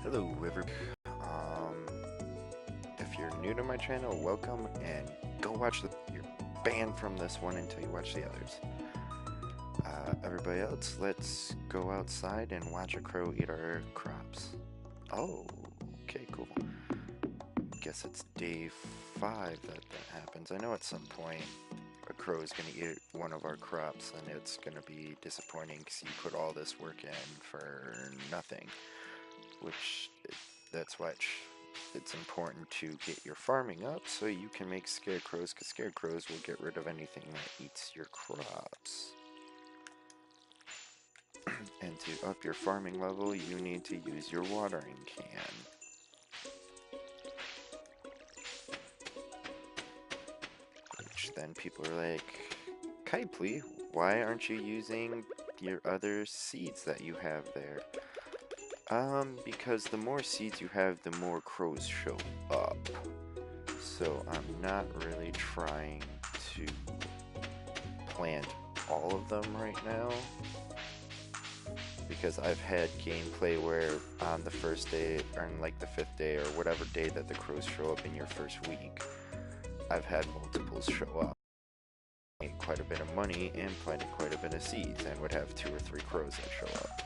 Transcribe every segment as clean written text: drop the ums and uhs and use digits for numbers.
Hello, everybody. If you're new to my channel, welcome, and go watch you're banned from this one until you watch the others. Everybody else, let's go outside and watch a crow eat our crops. Oh, okay, cool. Guess it's day 5 that happens. I know at some point a crow is going to eat one of our crops, and it's going to be disappointing because you put all this work in for nothing. That's why it's important to get your farming up so you can make scarecrows, because scarecrows will get rid of anything that eats your crops. And to up your farming level, you need to use your watering can. Which then people are like, Kaipley, why aren't you using your other seeds that you have there? Because the more seeds you have, the more crows show up. So I'm not really trying to plant all of them right now. Because I've had gameplay where on the first day, or on like the 5th day, or whatever day that the crows show up in your first week, I've had multiples show up. Made quite a bit of money and planted quite a bit of seeds, and would have 2 or 3 crows that show up.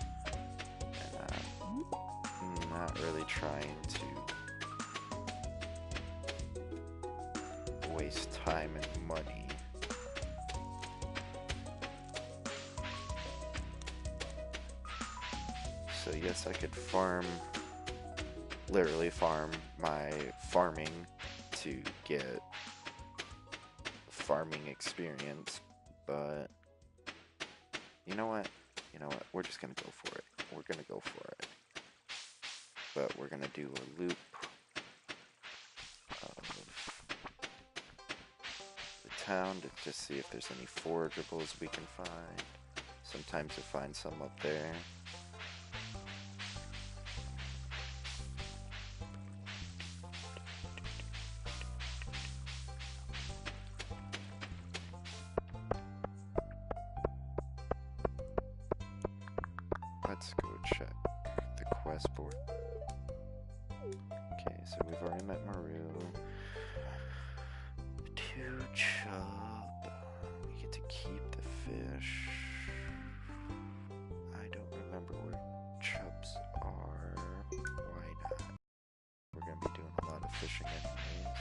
Not really trying to waste time and money. So yes, I could literally farm my farming to get farming experience, but you know what? We're just gonna go for it. We're gonna go for it. But we're gonna do a loop of the town to just see if there's any forageables we can find. Sometimes you'll find some up there. Let's go check the quest board. Okay, so we've already met Maru. 2 chub. We get to keep the fish. I don't remember where chubs are. Why not? We're gonna be doing a lot of fishing anyways.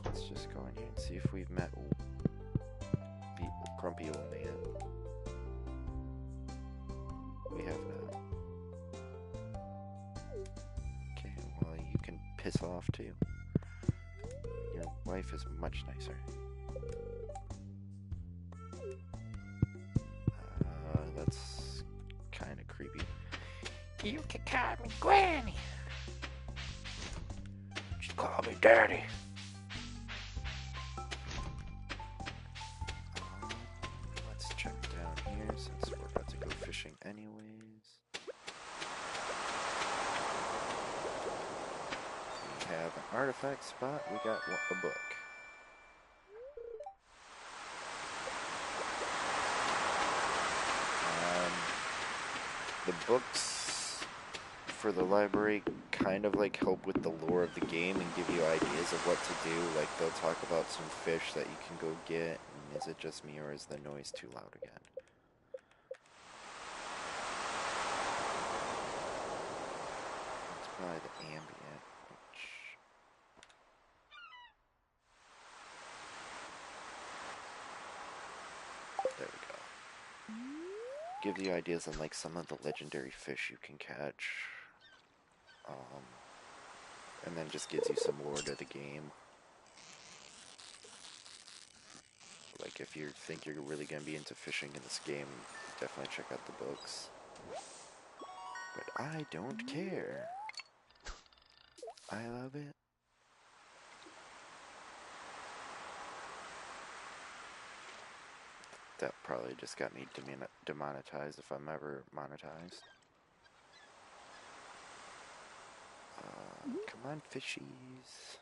Let's just go in here and see if we've met the grumpy old man. We have not. Okay, well, you can piss off too. Your wife is much nicer. That's kind of creepy. You can call me Granny. Just call me Daddy. Let's check down here since we're about to go fishing anyways. We have an artifact spot. We got a book. The books for the library kind of like help with the lore of the game and give you ideas of what to do. Like they'll talk about some fish that you can go get. And is it just me or is the noise too loud again? Let's buy the ambient, there we go. Give you ideas on like some of the legendary fish you can catch. And then just gives you some lore to the game. Like if you think you're really going to be into fishing in this game, definitely check out the books. But I don't care. I love it. That probably just got me demonetized if I'm ever monetized. Come on, fishies.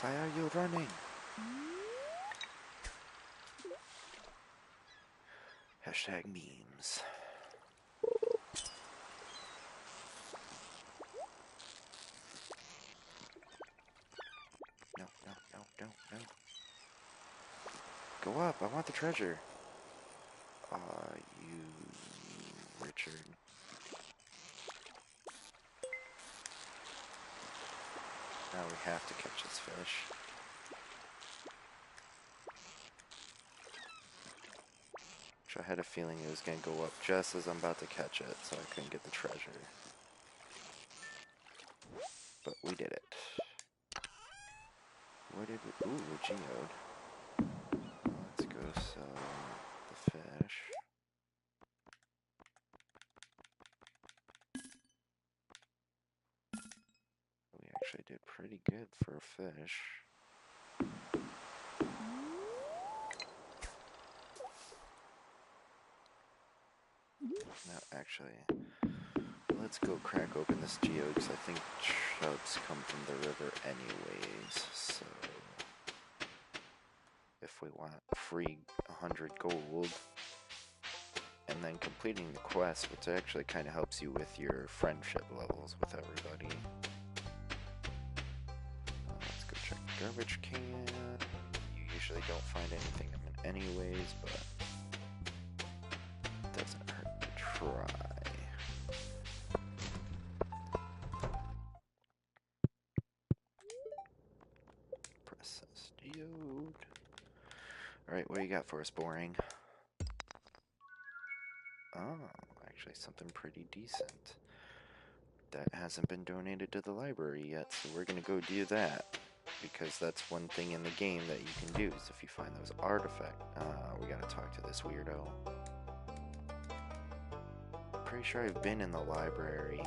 Why are you running? Hashtag memes. No, no, no, no, no. Go up, I want the treasure. You... Richard. Now we have to catch this fish. Which I had a feeling it was going to go up just as I'm about to catch it, so I couldn't get the treasure. But we did it. What did we... Ooh, a geode. Let's go sell the fish. We actually did pretty good for a fish. Now, actually, let's go crack open this geode, because I think chubs come from the river anyways, so... If we want free 100 gold, and then completing the quest, which actually kind of helps you with your friendship levels with everybody. Let's go check the garbage can. You usually don't find anything in anyways, but it doesn't hurt to try. Process geode. Alright, what do you got for us, boring? Oh, actually something pretty decent. That hasn't been donated to the library yet, so we're gonna go do that. Because that's one thing in the game that you can do, is if you find those artifacts. We gotta talk to this weirdo. Pretty sure I've been in the library.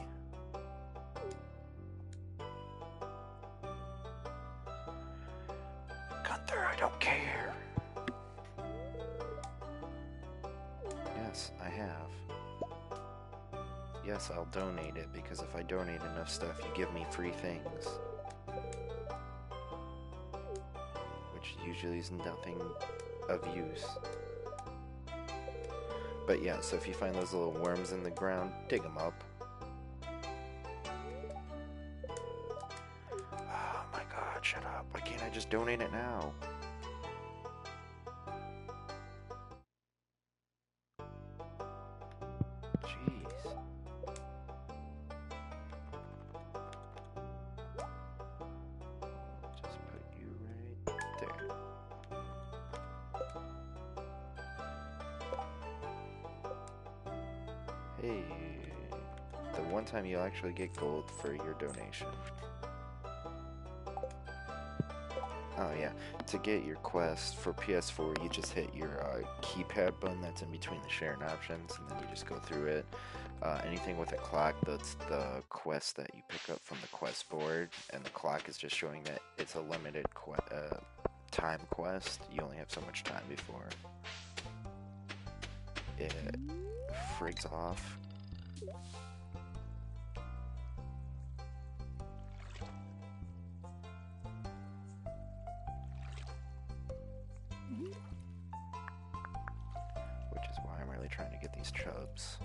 Gunther, I don't care! Yes, I have. Yes, I'll donate it, because if I donate enough stuff, you give me free things. Which usually is nothing of use. But yeah, so if you find those little worms in the ground, dig them up. Oh my god, shut up. Why can't I just donate it now? Jeez. Just put you right there. Hey, the one time you'll actually get gold for your donation. Oh yeah, to get your quest for PS4, you just hit your keypad button that's in between the sharing options, and then you just go through it. Anything with a clock, that's the quest that you pick up from the quest board, and the clock is just showing that it's a limited time quest. You only have so much time before it frigs off. Which is why I'm really trying to get these chubs.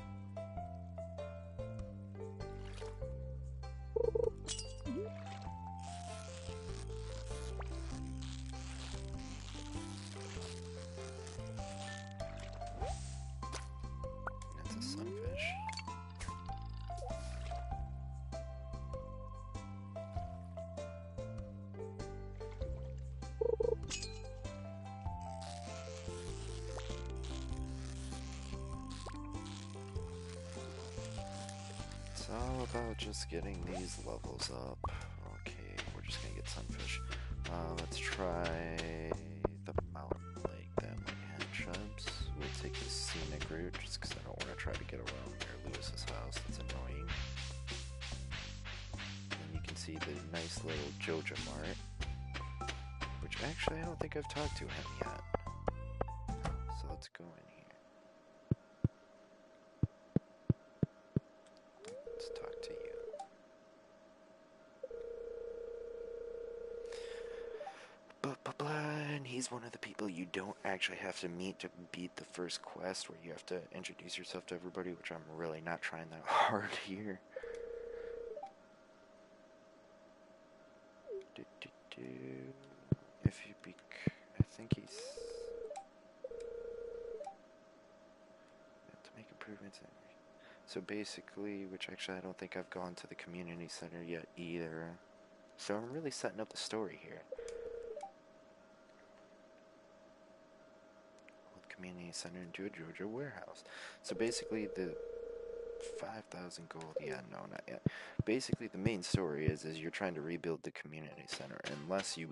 That's a sunfish. It's all about just getting these levels up. Okay, we're just gonna get sunfish. Let's try the mountain lake. That might have chubs. We'll take the scenic route just because I don't want to try to get around near Lewis's house. That's annoying. And you can see the nice little Joja Mart, which actually I don't think I've talked to him yet. So let's go in here. Let's talk to you. he's one of the people you don't actually have to meet to beat the first quest where you have to introduce yourself to everybody, which I'm really not trying that hard here. If you be, I think he's have to make improvements. So basically, which actually I don't think I've gone to the community center yet either. So I'm really setting up the story here. With community center into a JoJo warehouse. So basically the 5,000 gold, yeah, no, not yet. Basically the main story is you're trying to rebuild the community center unless you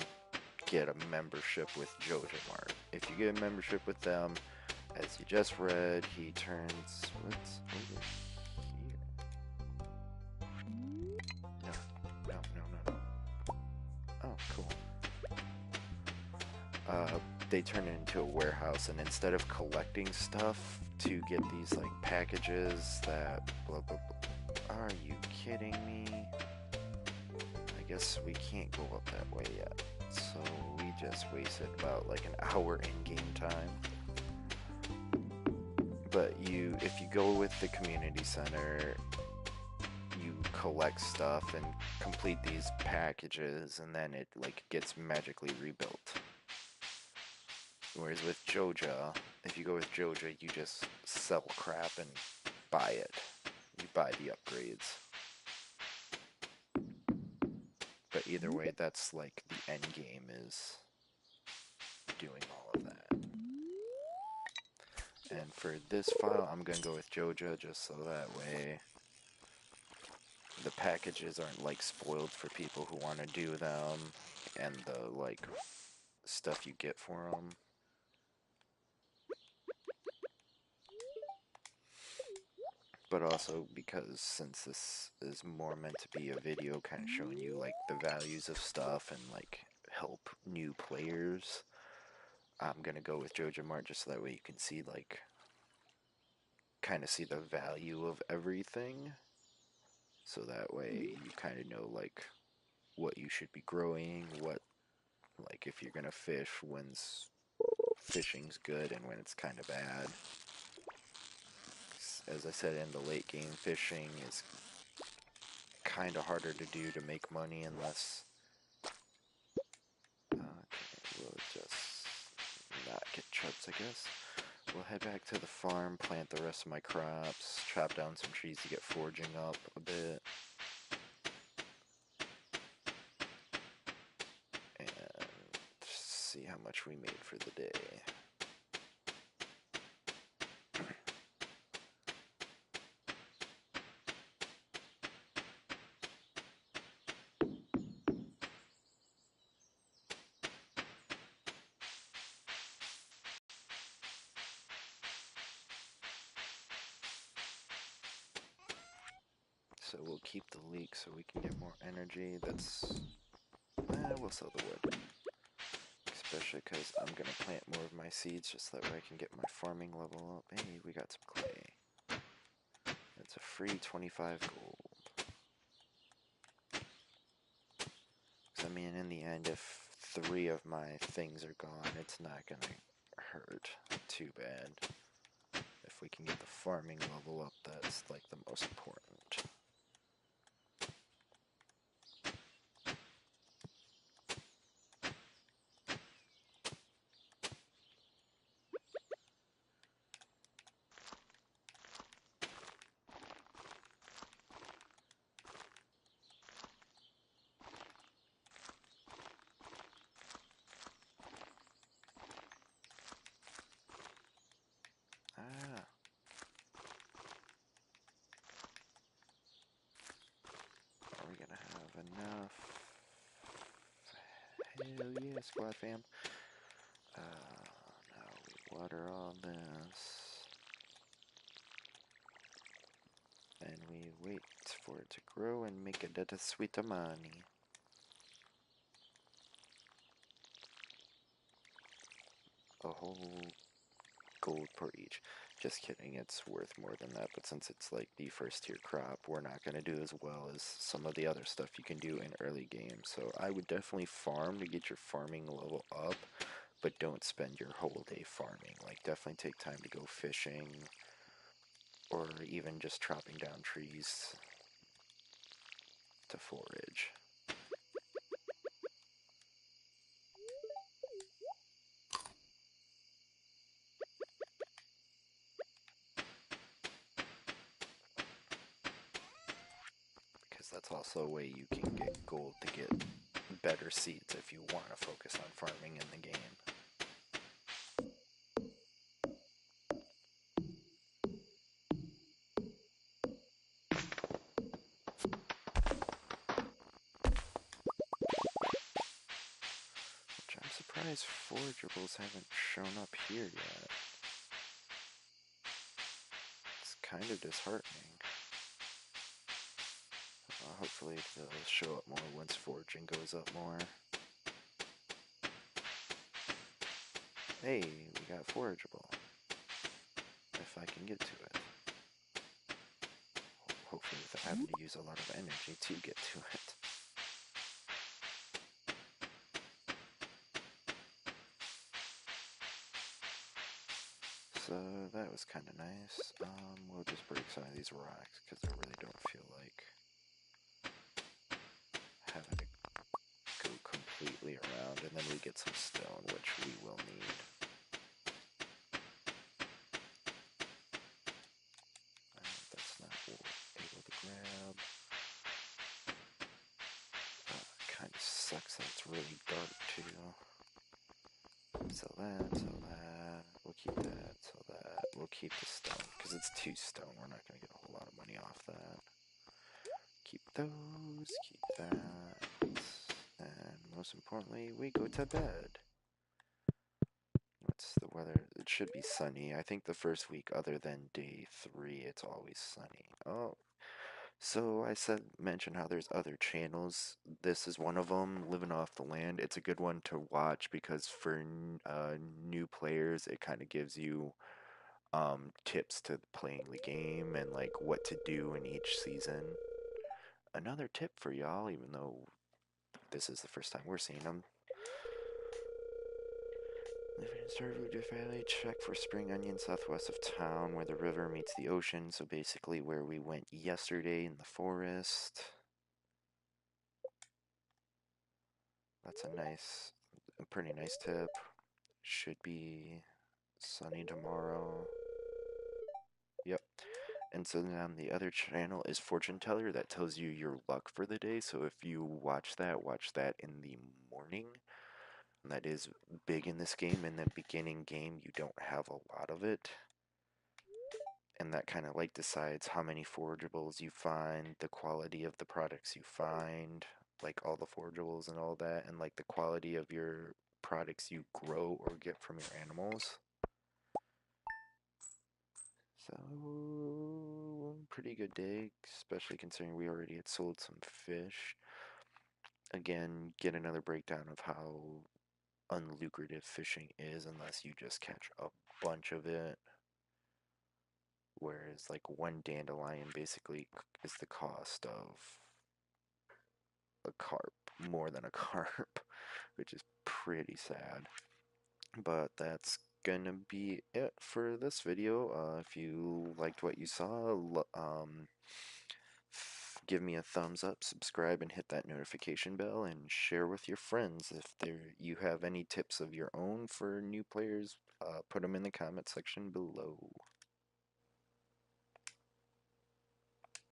get a membership with JoJo Mart. If you get a membership with them, as you just read, he turns, what's over here? No, no, no, no, no. Oh, cool. They turn it into a warehouse, and instead of collecting stuff to get these like packages that blah blah blah, are you kidding me? I guess we can't go up that way yet, so we just wasted about like an hour in game time. But if you go with the community center, you collect stuff and complete these packages, and then it like gets magically rebuilt. Whereas with Joja, if you go with Joja, you just sell crap and buy it. You buy the upgrades. But either way, that's like the end game is doing all of that. And for this file, I'm gonna go with Joja just so that way the packages aren't like spoiled for people who want to do them, and the like stuff you get for them. But also because since this is more meant to be a video kind of showing you like the values of stuff and like help new players, I'm gonna go with JoJo Mart just so that way you can see like kind of see the value of everything, so that way you kind of know like what you should be growing, what like if you're gonna fish, when's fishing's good and when it's kind of bad. As I said, in the late game, fishing is kind of harder to do to make money unless we'll just not get chubs, I guess. We'll head back to the farm, plant the rest of my crops, chop down some trees to get foraging up a bit, and see how much we made for the day. So we'll keep the leek so we can get more energy. We'll sell the wood. Especially because I'm going to plant more of my seeds just so that way I can get my farming level up. Hey, we got some clay. That's a free 25 gold. Because, I mean, in the end, if 3 of my things are gone, it's not going to hurt too bad. If we can get the farming level up, that's like the most important. Are we gonna have enough? Hell yeah, squad fam. Now we water all this. And we wait for it to grow and make it a sweet money. A whole gold per each. Just kidding, it's worth more than that, but since it's like the first tier crop, we're not going to do as well as some of the other stuff you can do in early game. So I would definitely farm to get your farming level up, but don't spend your whole day farming. Like, definitely take time to go fishing, or even just chopping down trees to forage. Because that's also a way you can get gold to get better seeds if you want to focus on farming in the game. Which I'm surprised forageables haven't shown up here yet. It's kind of disheartening. Hopefully they'll show up more once foraging goes up more. Hey, we got forageable. If I can get to it. Hopefully without having to use a lot of energy to get to it. So that was kind of nice. We'll just break some of these rocks because I really don't feel like having to go completely around, and then we get some stone, which we will need. That's not able to grab. Kind of sucks that it's really dark too. Sell that, sell that. We'll keep that, sell that. We'll keep the stone because it's 2 stone. We're not going to get a whole lot of money off that. Keep those, keep that. And most importantly, we go to bed. What's the weather? It should be sunny. I think the first week, other than day 3, it's always sunny. Oh, so I mentioned how there's other channels. This is one of them, Living Off the Land. It's a good one to watch because for new players, it kind of gives you tips to playing the game and like what to do in each season. Another tip for y'all, even though this is the first time we're seeing them. Living in Stardew Valley, check for spring onion southwest of town where the river meets the ocean. So basically where we went yesterday in the forest. That's a pretty nice tip. Should be sunny tomorrow. Yep. And so then on the other channel is Fortune Teller that tells you your luck for the day. So if you watch that in the morning. And that is big in this game. In the beginning game, you don't have a lot of it. And that kind of like decides how many forageables you find, the quality of the products you find, like all the forageables and all that, and like the quality of your products you grow or get from your animals. So, pretty good day, especially considering we already had sold some fish. Again, get another breakdown of how unlucrative fishing is unless you just catch a bunch of it. Whereas, like, one dandelion basically is the cost of a carp, more than a carp, which is pretty sad. But that's gonna be it for this video. If you liked what you saw, give me a thumbs up, subscribe, and hit that notification bell, and share with your friends. If you have any tips of your own for new players, put them in the comment section below.